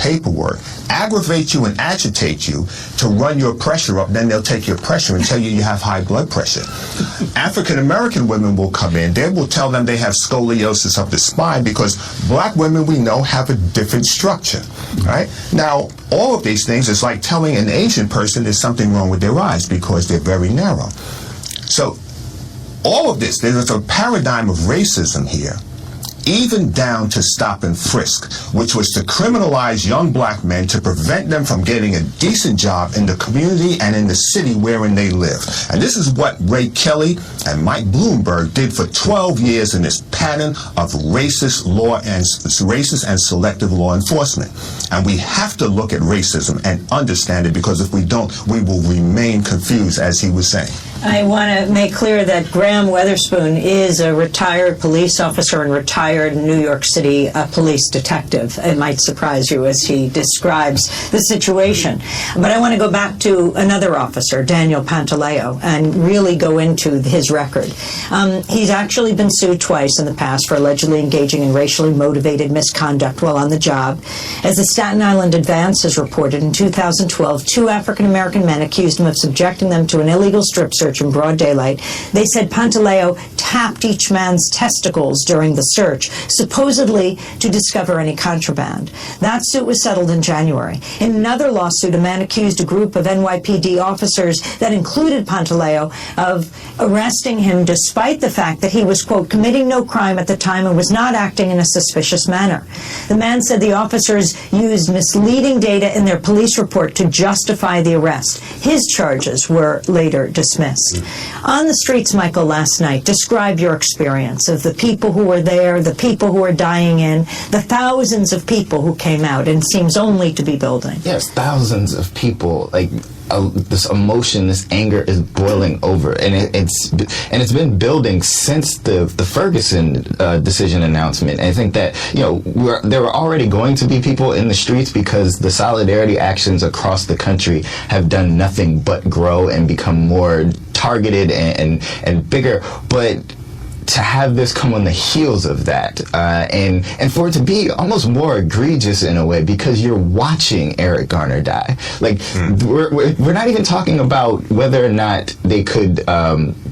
paperwork, aggravate you and agitate you to run your pressure up. Then they'll take your pressure and tell you have high blood pressure. African American women will come in. They will tell them they have scoliosis of the spine because black women, we know, have a different structure. Right? Now, all of these things is like telling an Asian person there's something wrong with their eyes because they're very narrow. So all of this, there's a paradigm of racism here, even down to stop and frisk, which was to criminalize young black men to prevent them from getting a decent job in the community and in the city wherein they live. And this is what Ray Kelly and Mike Bloomberg did for 12 years in this pattern of racist and selective law enforcement. And we have to look at racism and understand it, because if we don't, we will remain confused, as he was saying. I want to make clear that Graham Weatherspoon is a retired police officer and retired New York City police detective. It might surprise you as he describes the situation. But I want to go back to another officer, Daniel Pantaleo, and really go into his record. He's actually been sued twice in the past for allegedly engaging in racially motivated misconduct while on the job. As the Staten Island Advance has reported, in 2012, 2 African-American men accused him of subjecting them to an illegal strip search in broad daylight. They said Pantaleo tapped each man's testicles during the search, supposedly to discover any contraband. That suit was settled in January. In another lawsuit, a man accused a group of NYPD officers that included Pantaleo of arresting him despite the fact that he was, quote, committing no crime at the time and was not acting in a suspicious manner. The man said the officers used misleading data in their police report to justify the arrest. His charges were later dismissed. On the streets, Michael, last night, describe your experience of the people who were there, the people who are dying in, the thousands of people who came out and seems only to be building. Yes, thousands of people. Like, this emotion, this anger is boiling over, and it's been building since the Ferguson decision announcement. And I think that there were already going to be people in the streets because the solidarity actions across the country have done nothing but grow and become more targeted and bigger. But to have this come on the heels of that, and for it to be almost more egregious in a way, because you're watching Eric Garner die. Like, we're not even talking about whether or not they could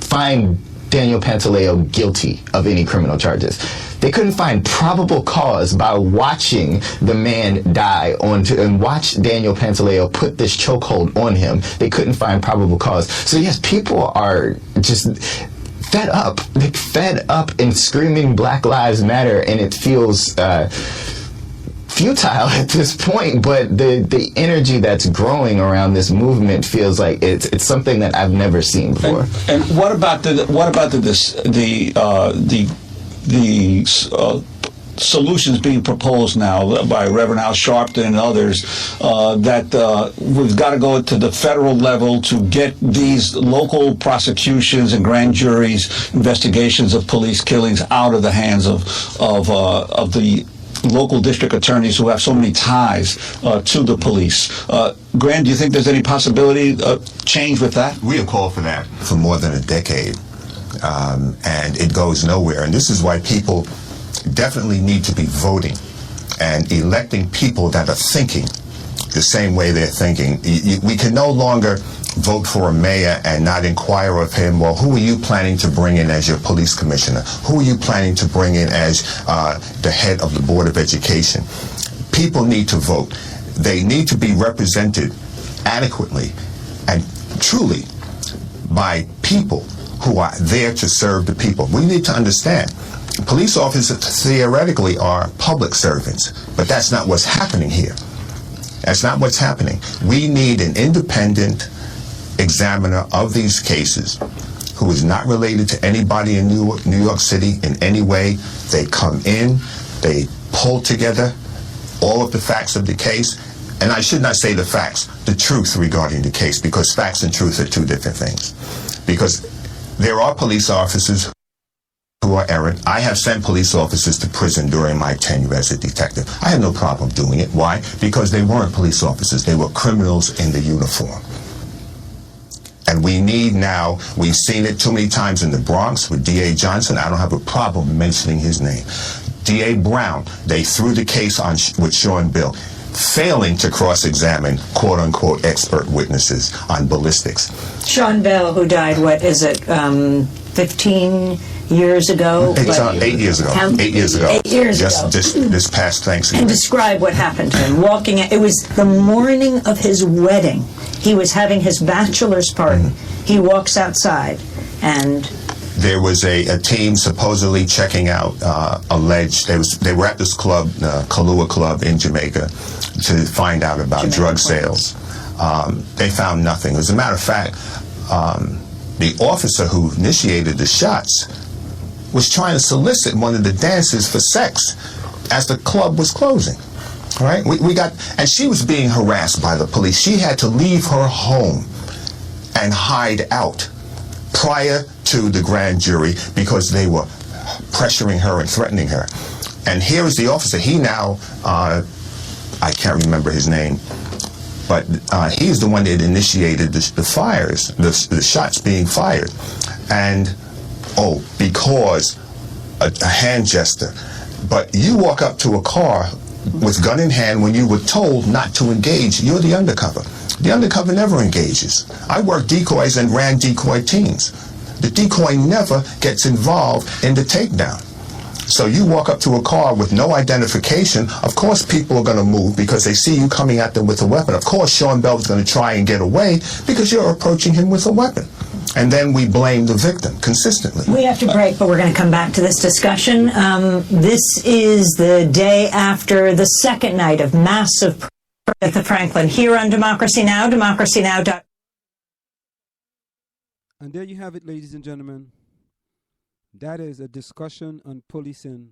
find Daniel Pantaleo guilty of any criminal charges. They couldn't find probable cause by watching the man die and watch Daniel Pantaleo put this chokehold on him. They couldn't find probable cause. So yes, people are just fed up and screaming Black Lives Matter, and it feels futile at this point, but the energy that's growing around this movement feels like it's something that I've never seen before. And what about the solutions being proposed now by Reverend Al Sharpton and others that we've got to go to the federal level to get these local prosecutions and grand juries investigations of police killings out of the hands of the local district attorneys who have so many ties to the police. Grant, do you think there's any possibility of change with that? We have called for that for more than a decade, and it goes nowhere. And this is why people definitely need to be voting and electing people that are thinking the same way they're thinking. We can no longer vote for a mayor and not inquire of him, well, who are you planning to bring in as your police commissioner? Who are you planning to bring in as the head of the Board of Education? People need to vote. They need to be represented adequately and truly by people who are there to serve the people. We need to understand, police officers theoretically are public servants, but that's not what's happening here. That's not what's happening. We need an independent examiner of these cases who is not related to anybody in New York City in any way. They come in, they pull together all of the facts of the case, and I should not say the facts, the truth regarding the case, because facts and truth are two different things. Because there are police officers who are errant. I have sent police officers to prison during my tenure as a detective. I had no problem doing it. Why? Because they weren't police officers. They were criminals in the uniform. And we need now, we've seen it too many times in the Bronx with D.A. Johnson. I don't have a problem mentioning his name. D.A. Brown, they threw the case on with Sean Bill. failing to cross-examine quote-unquote expert witnesses on ballistics. Sean Bell, who died, 15 years ago? It's 8 years ago. 8 years ago. Just this past Thanksgiving. And describe what happened to him. It was the morning of his wedding. He was having his bachelor's party. He walks outside, and there was a team supposedly checking out alleged. They were at this club, Kahlua Club in Jamaica, to find out about drug sales. They found nothing. As a matter of fact, the officer who initiated the shots was trying to solicit one of the dancers for sex as the club was closing. All right, and she was being harassed by the police. She had to leave her home and hide out prior to the grand jury because they were pressuring her and threatening her. And here is the officer. He now, I can't remember his name, but he's the one that initiated the fires, the shots being fired. And, because a hand gesture. But you walk up to a car with gun in hand when you were told not to engage. You're the undercover. The undercover never engages. I worked decoys and ran decoy teams. The decoy never gets involved in the takedown. So you walk up to a car with no identification, of course people are going to move because they see you coming at them with a weapon. Of course Sean Bell is going to try and get away because you're approaching him with a weapon. And then we blame the victim consistently. We have to break, but we're going to come back to this discussion. This is the day after the second night of massive at the Franklin here on Democracy Now!, democracynow.org. And there you have it, ladies and gentlemen. That is a discussion on policing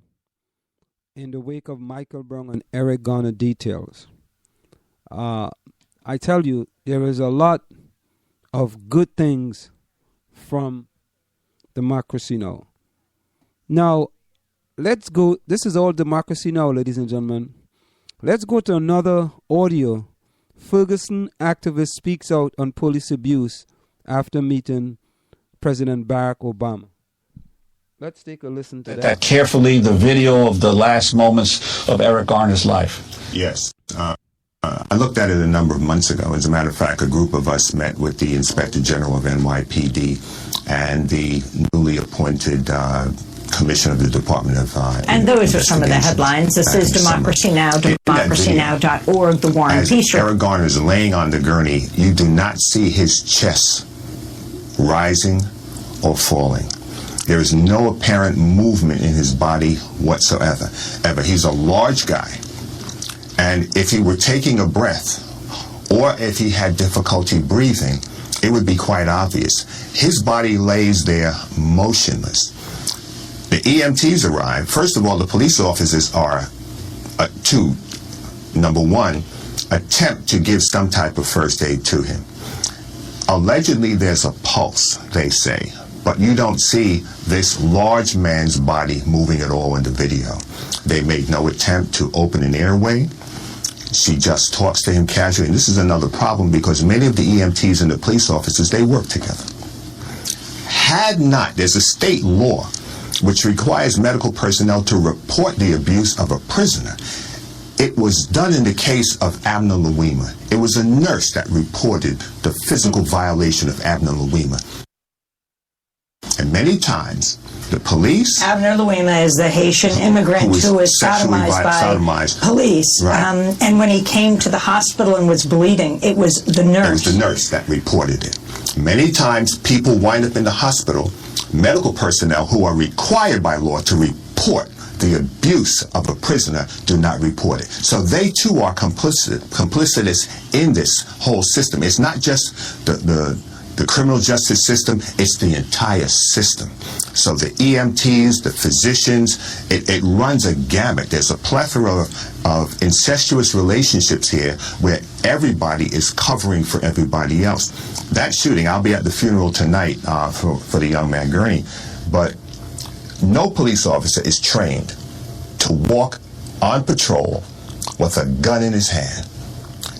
in the wake of Michael Brown and Eric Garner details. I tell you, there is a lot of good things from Democracy Now! Now, let's go. This is all Democracy Now!, ladies and gentlemen. Let's go to another audio. Ferguson activist speaks out on police abuse after meeting President Barack Obama. Let's take a listen to that. Carefully, the video of the last moments of Eric Garner's life. Yes. I looked at it a number of months ago. As a matter of fact, a group of us met with the Inspector General of NYPD and the newly appointed Commissioner of the Department of And those are some of the headlines. This is Democracy Now!, democracynow.org, the War and Peace. Eric Garner is laying on the gurney. You do not see his chest rising or falling. There is no apparent movement in his body whatsoever. He's a large guy. And if he were taking a breath, or if he had difficulty breathing, it would be quite obvious. His body lays there motionless. The EMTs arrive. First of all, the police officers are to, number one, attempt to give some type of first aid to him. Allegedly, there's a pulse, they say, but you don't see this large man's body moving at all in the video. They made no attempt to open an airway. She just talks to him casually. And this is another problem because many of the EMTs and the police officers, they work together. There's a state law which requires medical personnel to report the abuse of a prisoner. It was done in the case of Abner Louima. It was a nurse that reported the physical violation of Abner Louima. And many times, the police... Abner Louima is the Haitian immigrant who was sodomized by police. Right. And when he came to the hospital and was bleeding, it was the nurse. It was the nurse that reported it. Many times, people wind up in the hospital, medical personnel who are required by law to report the abuse of a prisoner do not report it. So they too are complicitous in this whole system. It's not just the criminal justice system, it's the entire system. So the EMTs, the physicians, it runs a gamut. There's a plethora of incestuous relationships here where everybody is covering for everybody else. That shooting, I'll be at the funeral tonight for the young man Gurney, but no police officer is trained to walk on patrol with a gun in his hand.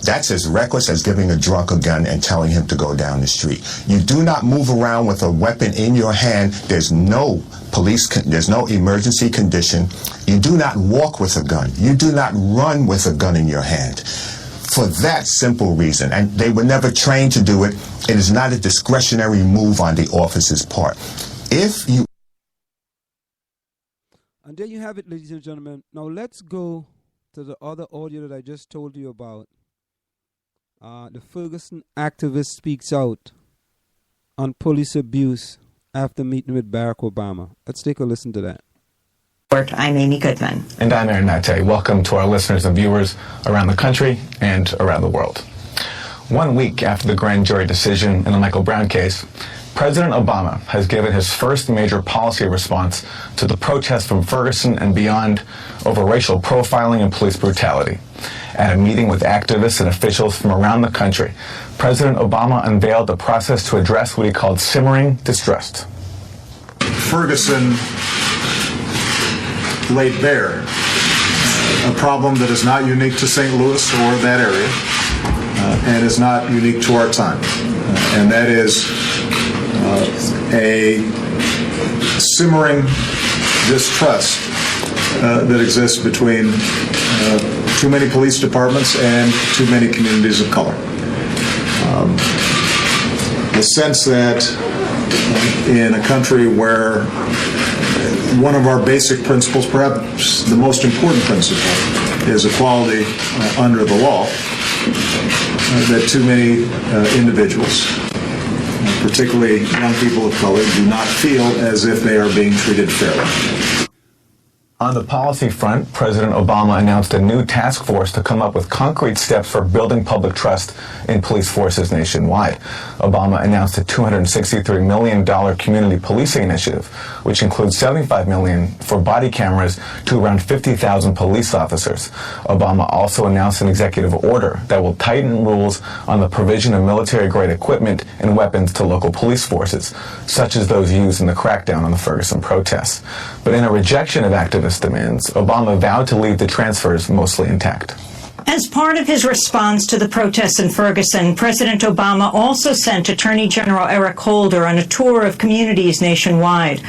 That's as reckless as giving a drunk a gun and telling him to go down the street. You do not move around with a weapon in your hand. There's no there's no emergency condition. You do not walk with a gun. You do not run with a gun in your hand. For that simple reason, and they were never trained to do it, it is not a discretionary move on the officer's part. If you... And there you have it, ladies and gentlemen. Now let's go to the other audio that I just told you about. The Ferguson activist speaks out on police abuse after meeting with Barack Obama. Let's take a listen to that. I'm Amy Goodman. And I'm Aaron Nate. Welcome to our listeners and viewers around the country and around the world. 1 week after the grand jury decision in the Michael Brown case, President Obama has given his first major policy response to the protests from Ferguson and beyond over racial profiling and police brutality. At a meeting with activists and officials from around the country, President Obama unveiled the process to address what he called simmering distrust. Ferguson laid bare a problem that is not unique to St. Louis or that area, and is not unique to our time, and that is a simmering distrust that exists between too many police departments and too many communities of color. The sense that in a country where one of our basic principles, perhaps the most important principle, is equality under the law, that too many individuals, particularly young people of color, do not feel as if they are being treated fairly. On the policy front, President Obama announced a new task force to come up with concrete steps for building public trust in police forces nationwide. Obama announced a $263 million community policing initiative, which includes $75 million for body cameras to around 50,000 police officers. Obama also announced an executive order that will tighten rules on the provision of military-grade equipment and weapons to local police forces, such as those used in the crackdown on the Ferguson protests. But in a rejection of activists' demands, Obama vowed to leave the transfers mostly intact. As part of his response to the protests in Ferguson, President Obama also sent Attorney General Eric Holder on a tour of communities nationwide.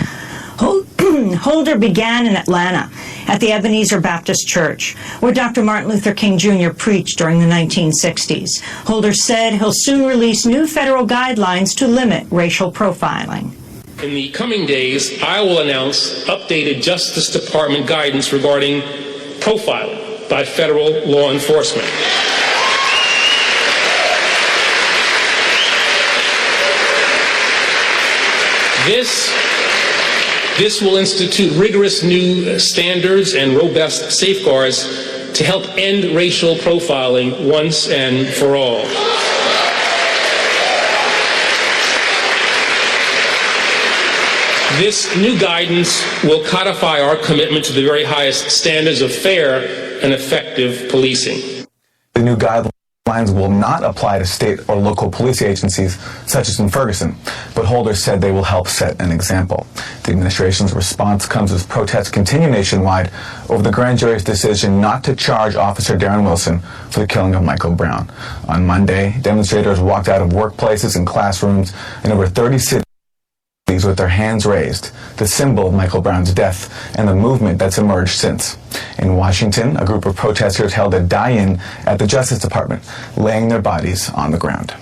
Holder began in Atlanta at the Ebenezer Baptist Church, where Dr. Martin Luther King Jr. preached during the 1960s. Holder said he'll soon release new federal guidelines to limit racial profiling. In the coming days, I will announce updated Justice Department guidance regarding profiling by federal law enforcement. This will institute rigorous new standards and robust safeguards to help end racial profiling once and for all. This new guidance will codify our commitment to the very highest standards of fair and effective policing. The new guidelines will not apply to state or local police agencies, such as in Ferguson, but Holder said they will help set an example. The administration's response comes as protests continue nationwide over the grand jury's decision not to charge Officer Darren Wilson for the killing of Michael Brown. On Monday, demonstrators walked out of workplaces and classrooms in over 30 cities with their hands raised, the symbol of Michael Brown's death and the movement that's emerged since. In Washington, a group of protesters held a die-in at the Justice Department, laying their bodies on the ground.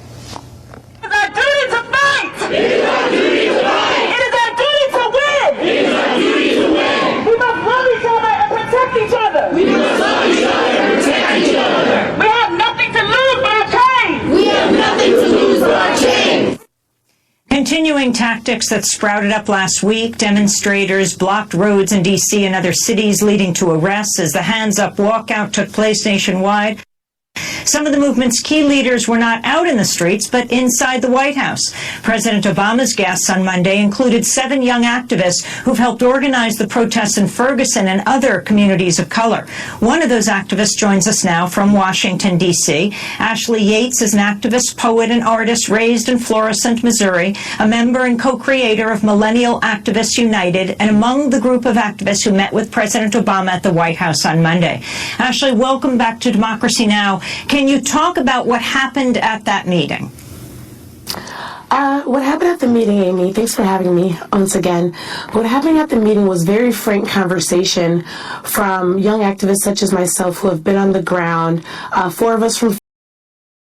It is our duty to fight! It is our duty to fight! It is our duty to win! It is our duty to win! We must love each other and protect each other! We must love each other and protect each other! We have nothing to lose but our chains! We have nothing to lose but our chains! Continuing tactics that sprouted up last week, demonstrators blocked roads in D.C. and other cities, leading to arrests as the Hands Up walkout took place nationwide. Some of the movement's key leaders were not out in the streets, but inside the White House. President Obama's guests on Monday included 7 young activists who've helped organize the protests in Ferguson and other communities of color. One of those activists joins us now from Washington, D.C. Ashley Yates is an activist, poet, and artist raised in Florissant, Missouri, a member and co-creator of Millennial Activists United, and among the group of activists who met with President Obama at the White House on Monday. Ashley, welcome back to Democracy Now! Can Can you talk about what happened at that meeting? What happened at the meeting, Amy, thanks for having me once again. What happened at the meeting was very frank conversation from young activists such as myself who have been on the ground. 4 of us from